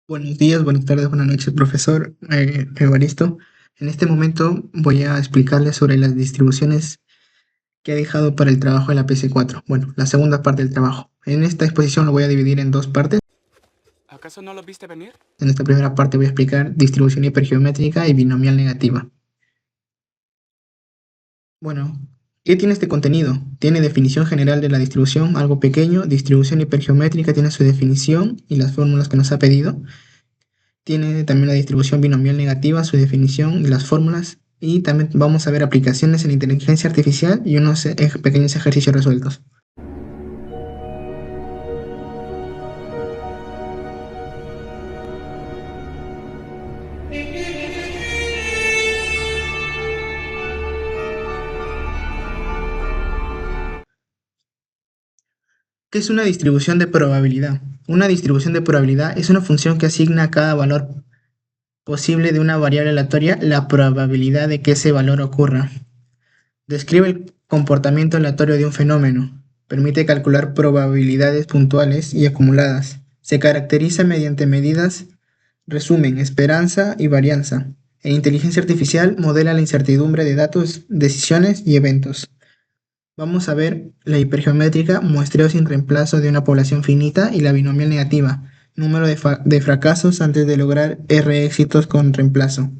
Buenos días, buenas tardes, buenas noches, profesor Evaristo. En este momento voy a explicarles sobre las distribuciones que he dejado para el trabajo de la PC4. Bueno, la segunda parte del trabajo. En esta exposición lo voy a dividir en dos partes. ¿Acaso no lo viste venir? En esta primera parte voy a explicar distribución hipergeométrica y binomial negativa. Bueno, ¿qué tiene este contenido? Tiene definición general de la distribución, algo pequeño. Distribución hipergeométrica tiene su definición y las fórmulas que nos ha pedido. Tiene también la distribución binomial negativa, su definición y las fórmulas. Y también vamos a ver aplicaciones en inteligencia artificial y unos pequeños ejercicios resueltos. ¿Qué es una distribución de probabilidad? Una distribución de probabilidad es una función que asigna a cada valor posible de una variable aleatoria la probabilidad de que ese valor ocurra. Describe el comportamiento aleatorio de un fenómeno. Permite calcular probabilidades puntuales y acumuladas. Se caracteriza mediante medidas resumen, esperanza y varianza. En inteligencia artificial modela la incertidumbre de datos, decisiones y eventos. Vamos a ver la hipergeométrica, muestreo sin reemplazo de una población finita, y la binomial negativa, número de fracasos antes de lograr R éxitos con reemplazo.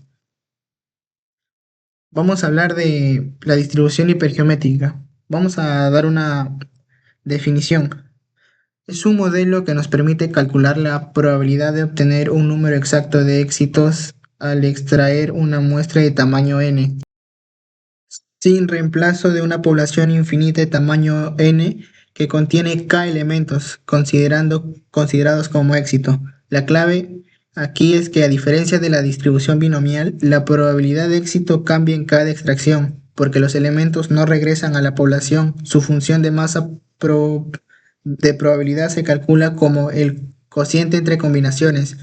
Vamos a hablar de la distribución hipergeométrica. Vamos a dar una definición. Es un modelo que nos permite calcular la probabilidad de obtener un número exacto de éxitos al extraer una muestra de tamaño n, sin reemplazo de una población infinita de tamaño n que contiene k elementos, considerados como éxito. La clave aquí es que, a diferencia de la distribución binomial, la probabilidad de éxito cambia en cada extracción, porque los elementos no regresan a la población. Su función de masa de probabilidad se calcula como el cociente entre combinaciones.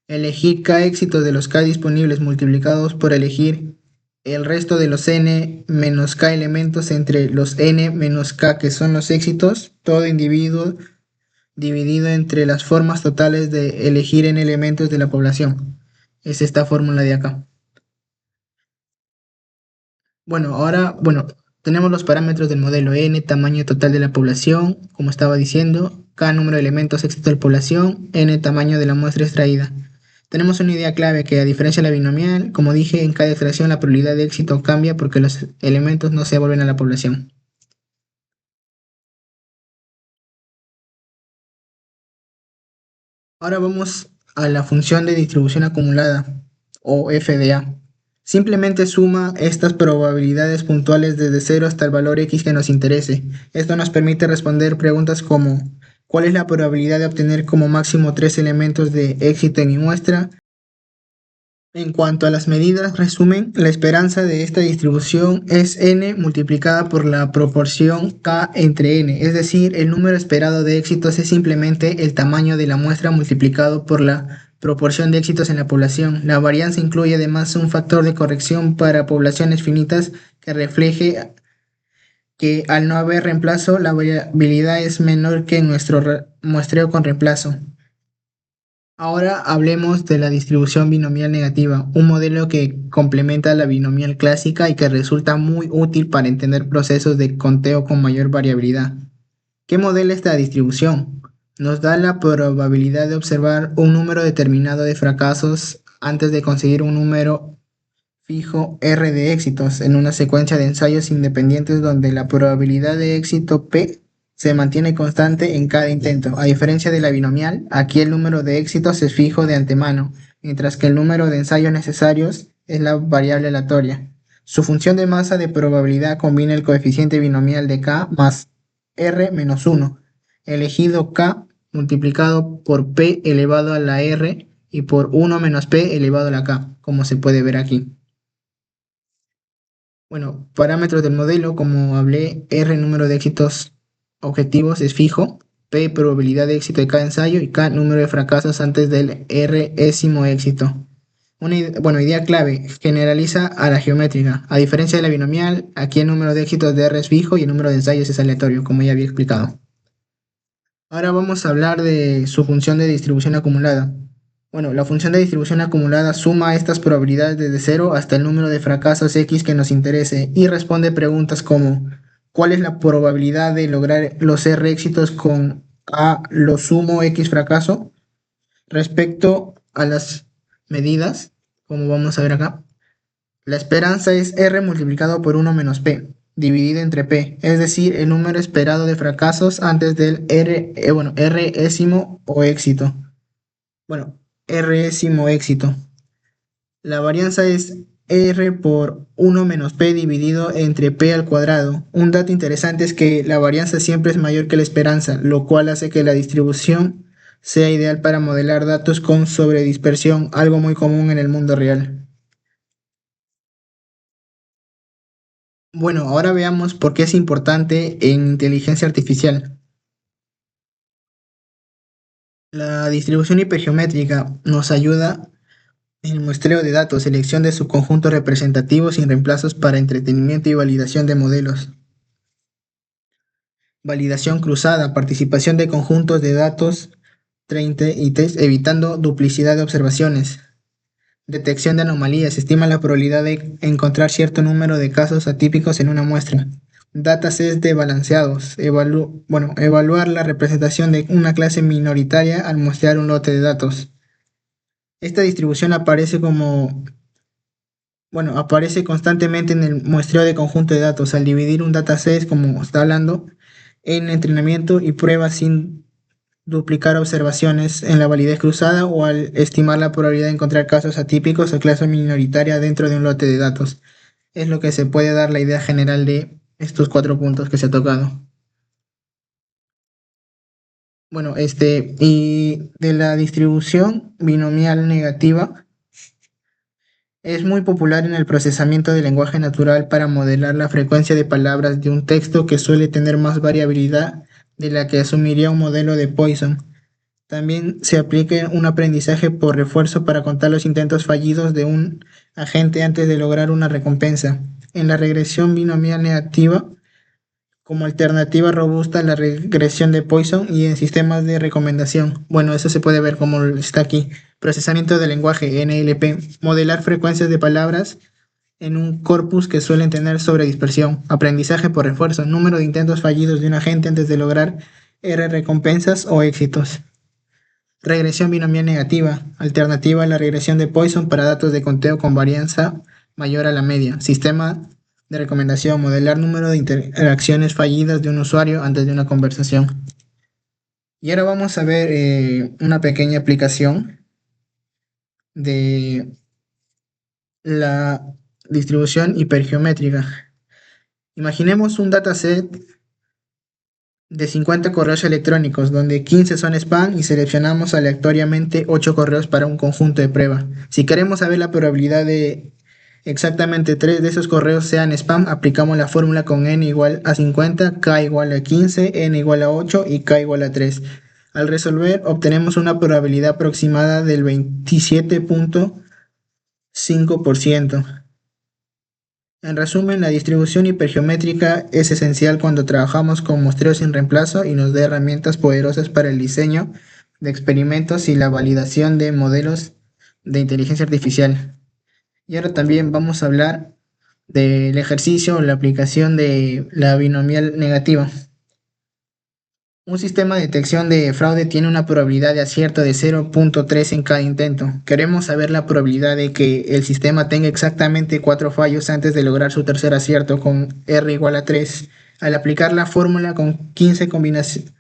Elegir k éxitos de los k disponibles multiplicados por elegir el resto de los n menos k elementos entre los n menos k que son los éxitos, todo individuo dividido entre las formas totales de elegir n elementos de la población. Es esta fórmula de acá. Bueno, tenemos los parámetros del modelo n, tamaño total de la población, como estaba diciendo, k número de elementos éxito de la población, n tamaño de la muestra extraída. Tenemos una idea clave que, a diferencia de la binomial, como dije, en cada extracción la probabilidad de éxito cambia porque los elementos no se devuelven a la población. Ahora vamos a la función de distribución acumulada, o FDA. Simplemente suma estas probabilidades puntuales desde 0 hasta el valor x que nos interese. Esto nos permite responder preguntas como: ¿cuál es la probabilidad de obtener como máximo 3 elementos de éxito en mi muestra? En cuanto a las medidas resumen, la esperanza de esta distribución es n multiplicada por la proporción k entre n, es decir, el número esperado de éxitos es simplemente el tamaño de la muestra multiplicado por la proporción de éxitos en la población. La varianza incluye además un factor de corrección para poblaciones finitas que refleje que, al no haber reemplazo, la variabilidad es menor que en nuestro muestreo con reemplazo. Ahora hablemos de la distribución binomial negativa, un modelo que complementa a la binomial clásica y que resulta muy útil para entender procesos de conteo con mayor variabilidad. ¿Qué modela esta distribución? Nos da la probabilidad de observar un número determinado de fracasos antes de conseguir un número fijo R de éxitos en una secuencia de ensayos independientes donde la probabilidad de éxito P se mantiene constante en cada intento. A diferencia de la binomial, aquí el número de éxitos es fijo de antemano, mientras que el número de ensayos necesarios es la variable aleatoria. Su función de masa de probabilidad combina el coeficiente binomial de K más R menos 1, elegido K multiplicado por P elevado a la R y por 1 menos P elevado a la K, como se puede ver aquí. Bueno, parámetros del modelo, como hablé, R número de éxitos objetivos es fijo, P probabilidad de éxito de cada ensayo y K número de fracasos antes del R-ésimo éxito. Idea clave, generaliza a la geométrica. A diferencia de la binomial, aquí el número de éxitos de R es fijo y el número de ensayos es aleatorio, como ya había explicado. Ahora vamos a hablar de su función de distribución acumulada. Bueno, la función de distribución acumulada suma estas probabilidades desde cero hasta el número de fracasos X que nos interese y responde preguntas como ¿cuál es la probabilidad de lograr los R éxitos con A lo sumo X fracaso? Respecto a las medidas, como vamos a ver acá, la esperanza es R multiplicado por uno menos P, dividido entre P, es decir, el número esperado de fracasos antes del R, Résimo o éxito. Bueno, Résimo éxito. La varianza es R por uno menos P dividido entre P al cuadrado. Un dato interesante es que la varianza siempre es mayor que la esperanza, lo cual hace que la distribución sea ideal para modelar datos con sobredispersión, algo muy común en el mundo real. Bueno, ahora veamos por qué es importante en inteligencia artificial. La distribución hipergeométrica nos ayuda en el muestreo de datos, selección de subconjuntos representativos sin reemplazos para entretenimiento y validación de modelos. Validación cruzada, participación de conjuntos de datos 30 y test, evitando duplicidad de observaciones. Detección de anomalías, estima la probabilidad de encontrar cierto número de casos atípicos en una muestra. Datasets desbalanceados, evaluar la representación de una clase minoritaria al muestrear un lote de datos. Esta distribución aparece constantemente en el muestreo de conjunto de datos al dividir un dataset, como está hablando, en entrenamiento y pruebas sin duplicar observaciones en la validez cruzada o al estimar la probabilidad de encontrar casos atípicos o clase minoritaria dentro de un lote de datos. Es lo que se puede dar la idea general de estos 4 puntos que se ha tocado. Bueno, y de la distribución binomial negativa, es muy popular en el procesamiento del lenguaje natural para modelar la frecuencia de palabras de un texto que suele tener más variabilidad de la que asumiría un modelo de Poisson. También se aplica un aprendizaje por refuerzo para contar los intentos fallidos de un agente antes de lograr una recompensa. En la regresión binomial negativa, como alternativa robusta a la regresión de Poisson y en sistemas de recomendación. Bueno, eso se puede ver como está aquí. Procesamiento del lenguaje, NLP. Modelar frecuencias de palabras en un corpus que suelen tener sobredispersión. Aprendizaje por refuerzo. Número de intentos fallidos de un agente antes de lograr R recompensas o éxitos. Regresión binomial negativa, alternativa a la regresión de Poisson para datos de conteo con varianza mayor a la media. Sistema de recomendación, modelar número de interacciones fallidas de un usuario antes de una conversación. Y ahora vamos a ver una pequeña aplicación de la distribución hipergeométrica. Imaginemos un dataset de 50 correos electrónicos, donde 15 son spam y seleccionamos aleatoriamente 8 correos para un conjunto de prueba. Si queremos saber la probabilidad de exactamente 3 de esos correos sean spam, aplicamos la fórmula con n igual a 50, k igual a 15, n igual a 8 y k igual a 3. Al resolver, obtenemos una probabilidad aproximada del 27.5%. En resumen, la distribución hipergeométrica es esencial cuando trabajamos con muestreo sin reemplazo y nos da herramientas poderosas para el diseño de experimentos y la validación de modelos de inteligencia artificial. Y ahora también vamos a hablar del ejercicio o la aplicación de la binomial negativa. Un sistema de detección de fraude tiene una probabilidad de acierto de 0.3 en cada intento. Queremos saber la probabilidad de que el sistema tenga exactamente 4 fallos antes de lograr su tercer acierto con R igual a 3. Al aplicar la fórmula con 15 combinaciones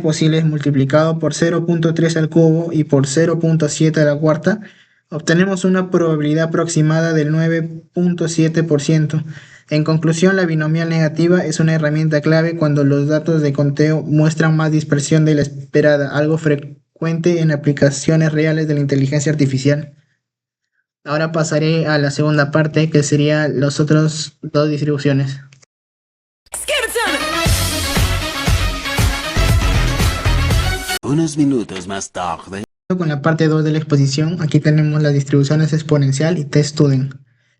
posibles multiplicado por 0.3 al cubo y por 0.7 a la cuarta, obtenemos una probabilidad aproximada del 9.7%. En conclusión, la binomial negativa es una herramienta clave cuando los datos de conteo muestran más dispersión de la esperada, algo frecuente en aplicaciones reales de la inteligencia artificial. Ahora pasaré a la segunda parte, que sería las otras dos distribuciones. Unos minutos más tarde. Con la parte 2 de la exposición, aquí tenemos las distribuciones exponencial y test-student.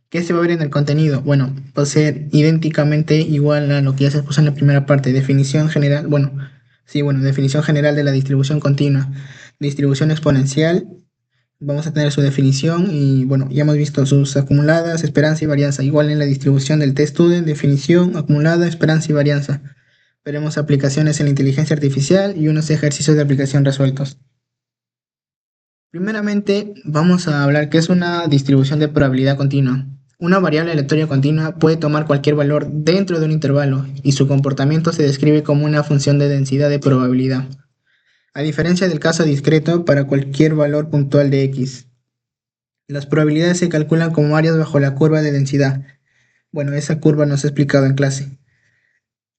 ¿Qué se va a ver en el contenido? Bueno, va a ser idénticamente igual a lo que ya se expuso en la primera parte. Definición general, definición general de la distribución continua. Distribución exponencial Vamos a tener su definición y bueno, ya hemos visto sus acumuladas, esperanza y varianza. Igual en la distribución del test student, definición, acumulada, esperanza y varianza. Veremos aplicaciones en la inteligencia artificial y unos ejercicios de aplicación resueltos. Primeramente, vamos a hablar qué es una distribución de probabilidad continua. Una variable aleatoria continua puede tomar cualquier valor dentro de un intervalo y su comportamiento se describe como una función de densidad de probabilidad, a diferencia del caso discreto para cualquier valor puntual de x. Las probabilidades se calculan como áreas bajo la curva de densidad. Bueno, esa curva nos ha explicado en clase.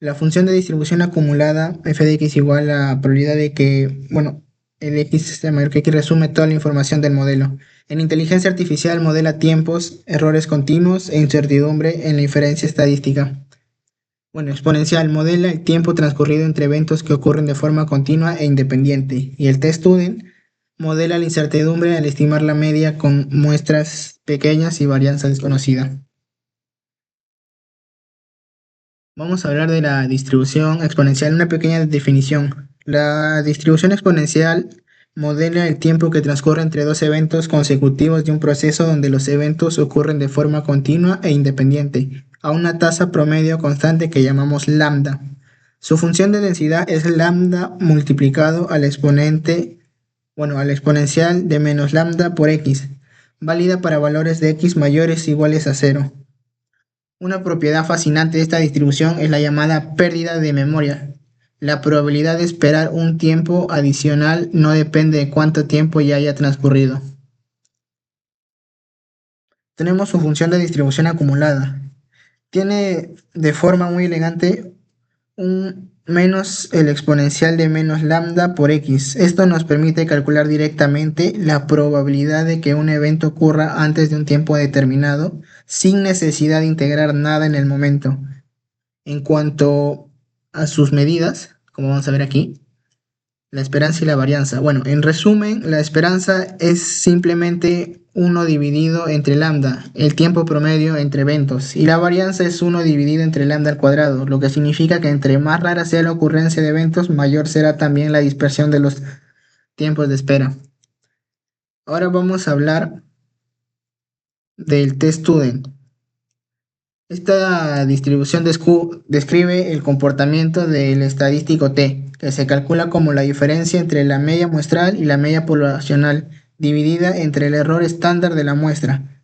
La función de distribución acumulada f de x igual a la probabilidad de que, bueno, el x sea mayor que x resume toda la información del modelo. En inteligencia artificial modela tiempos, errores continuos e incertidumbre en la inferencia estadística. Bueno, exponencial modela el tiempo transcurrido entre eventos que ocurren de forma continua e independiente. Y el test student modela la incertidumbre al estimar la media con muestras pequeñas y varianza desconocida. Vamos a hablar de la distribución exponencial, una pequeña definición. La distribución exponencial modela el tiempo que transcurre entre dos eventos consecutivos de un proceso donde los eventos ocurren de forma continua e independiente, a una tasa promedio constante que llamamos lambda. Su función de densidad es lambda multiplicado al exponente, al exponencial de menos lambda por x, válida para valores de x mayores o iguales a 0. Una propiedad fascinante de esta distribución es la llamada pérdida de memoria. La probabilidad de esperar un tiempo adicional no depende de cuánto tiempo ya haya transcurrido. Tenemos su función de distribución acumulada. Tiene de forma muy elegante un menos el exponencial de menos lambda por x. Esto nos permite calcular directamente la probabilidad de que un evento ocurra antes de un tiempo determinado, sin necesidad de integrar nada en el momento. En cuanto a sus medidas, como vamos a ver aquí, la esperanza y la varianza. Bueno, en resumen, la esperanza es simplemente 1 dividido entre lambda, el tiempo promedio entre eventos, y la varianza es 1 dividido entre lambda al cuadrado, lo que significa que entre más rara sea la ocurrencia de eventos, mayor será también la dispersión de los tiempos de espera. Ahora vamos a hablar del test student. Esta distribución describe el comportamiento del estadístico t, que se calcula como la diferencia entre la media muestral y la media poblacional, dividida entre el error estándar de la muestra.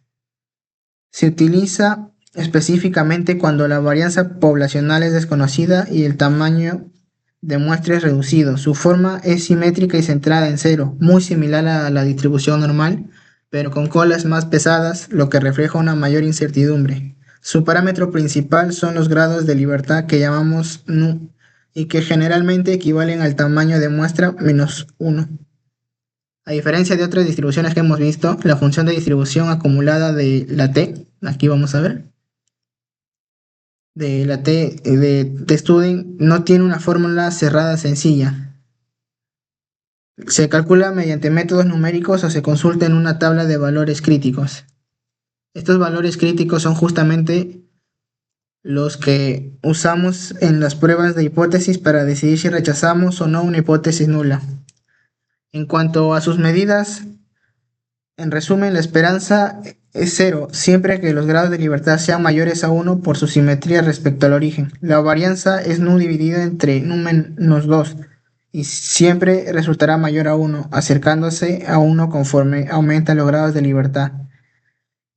Se utiliza específicamente cuando la varianza poblacional es desconocida y el tamaño de muestra es reducido. Su forma es simétrica y centrada en cero, muy similar a la distribución normal, pero con colas más pesadas, lo que refleja una mayor incertidumbre. Su parámetro principal son los grados de libertad que llamamos nu y que generalmente equivalen al tamaño de muestra menos 1. A diferencia de otras distribuciones que hemos visto, la función de distribución acumulada de la t, aquí vamos a ver, de la t de student no tiene una fórmula cerrada sencilla. Se calcula mediante métodos numéricos o se consulta en una tabla de valores críticos. Estos valores críticos son justamente los que usamos en las pruebas de hipótesis para decidir si rechazamos o no una hipótesis nula. En cuanto a sus medidas, en resumen, la esperanza es 0, siempre que los grados de libertad sean mayores a 1 por su simetría respecto al origen. La varianza es nu dividida entre nu menos 2 y siempre resultará mayor a 1, acercándose a 1 conforme aumentan los grados de libertad.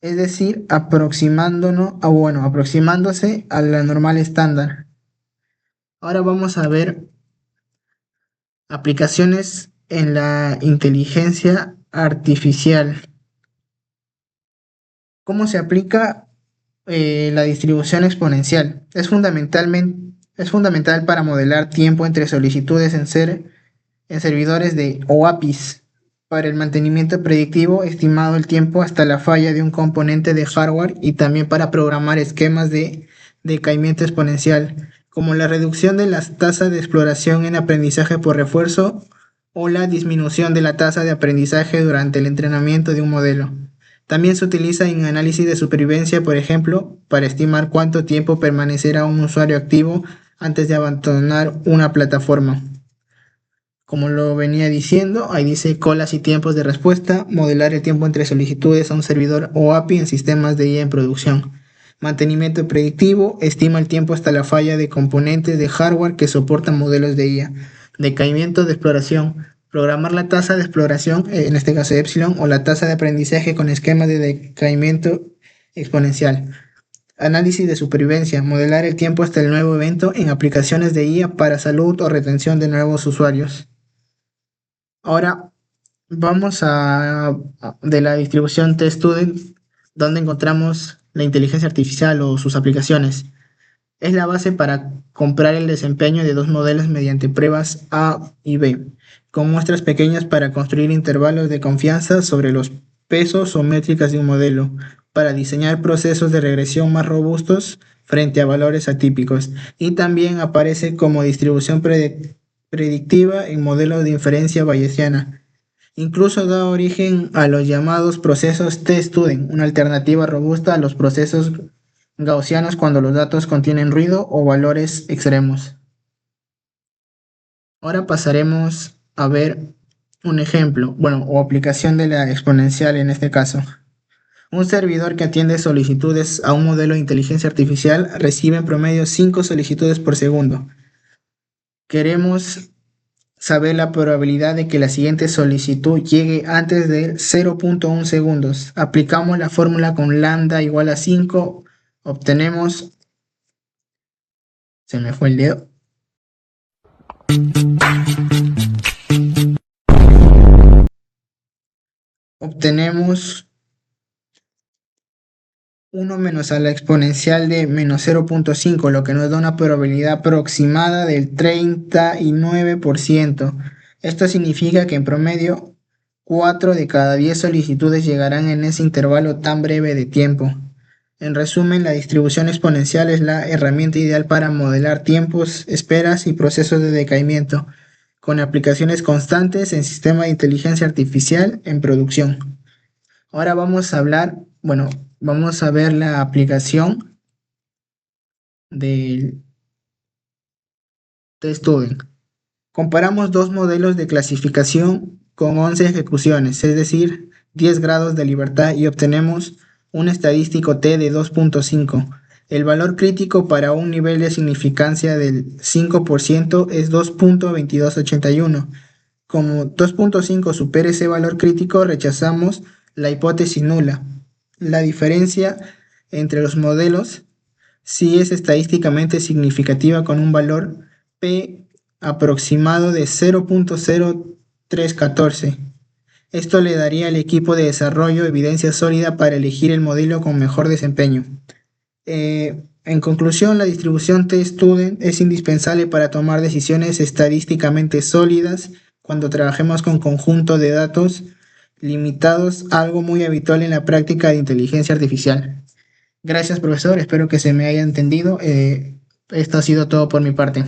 Es decir, aproximándose a la normal estándar. Ahora vamos a ver aplicaciones en la inteligencia artificial. ¿Cómo se aplica la distribución exponencial? Es fundamental para modelar tiempo entre solicitudes en servidores de OAPIs. Para el mantenimiento predictivo estimado el tiempo hasta la falla de un componente de hardware y también para programar esquemas de decaimiento exponencial, como la reducción de las tasas de exploración en aprendizaje por refuerzo o la disminución de la tasa de aprendizaje durante el entrenamiento de un modelo. También se utiliza en análisis de supervivencia, por ejemplo, para estimar cuánto tiempo permanecerá un usuario activo antes de abandonar una plataforma. Como lo venía diciendo, ahí dice colas y tiempos de respuesta, modelar el tiempo entre solicitudes a un servidor o API en sistemas de IA en producción. Mantenimiento predictivo, estima el tiempo hasta la falla de componentes de hardware que soportan modelos de IA. Decaimiento de exploración, programar la tasa de exploración, en este caso epsilon, o la tasa de aprendizaje con esquemas de decaimiento exponencial. Análisis de supervivencia, modelar el tiempo hasta el nuevo evento en aplicaciones de IA para salud o retención de nuevos usuarios. Ahora vamos de la distribución TestStudent, donde encontramos la inteligencia artificial o sus aplicaciones. Es la base para comprar el desempeño de dos modelos mediante pruebas A y B, con muestras pequeñas para construir intervalos de confianza sobre los pesos o métricas de un modelo, para diseñar procesos de regresión más robustos frente a valores atípicos, y también aparece como distribución predictiva en modelos de inferencia bayesiana. Incluso da origen a los llamados procesos T-Student, una alternativa robusta a los procesos gaussianos cuando los datos contienen ruido o valores extremos. Ahora pasaremos a ver un ejemplo, o aplicación de la exponencial en este caso. Un servidor que atiende solicitudes a un modelo de inteligencia artificial recibe en promedio 5 solicitudes por segundo. Queremos saber la probabilidad de que la siguiente solicitud llegue antes de 0.1 segundos. Aplicamos la fórmula con lambda igual a 5. Obtenemos... Se me fue el dedo. Obtenemos 1 menos a la exponencial de menos 0.5, lo que nos da una probabilidad aproximada del 39%. Esto significa que en promedio 4 de cada 10 solicitudes llegarán en ese intervalo tan breve de tiempo. En resumen, la distribución exponencial es la herramienta ideal para modelar tiempos, esperas y procesos de decaimiento, con aplicaciones constantes en sistemas de inteligencia artificial en producción. Ahora vamos a ver la aplicación del TestStudent. Comparamos dos modelos de clasificación con 11 ejecuciones, es decir, 10 grados de libertad, y obtenemos un estadístico T de 2.5. El valor crítico para un nivel de significancia del 5% es 2.2281. Como 2.5 supera ese valor crítico, rechazamos la hipótesis nula. La diferencia entre los modelos sí es estadísticamente significativa, con un valor P aproximado de 0.0314. Esto le daría al equipo de desarrollo evidencia sólida para elegir el modelo con mejor desempeño. En conclusión, la distribución TestStudent es indispensable para tomar decisiones estadísticamente sólidas cuando trabajemos con conjuntos de datos limitados, algo muy habitual en la práctica de inteligencia artificial. Gracias, profesor, espero que se me haya entendido. Esto ha sido todo por mi parte.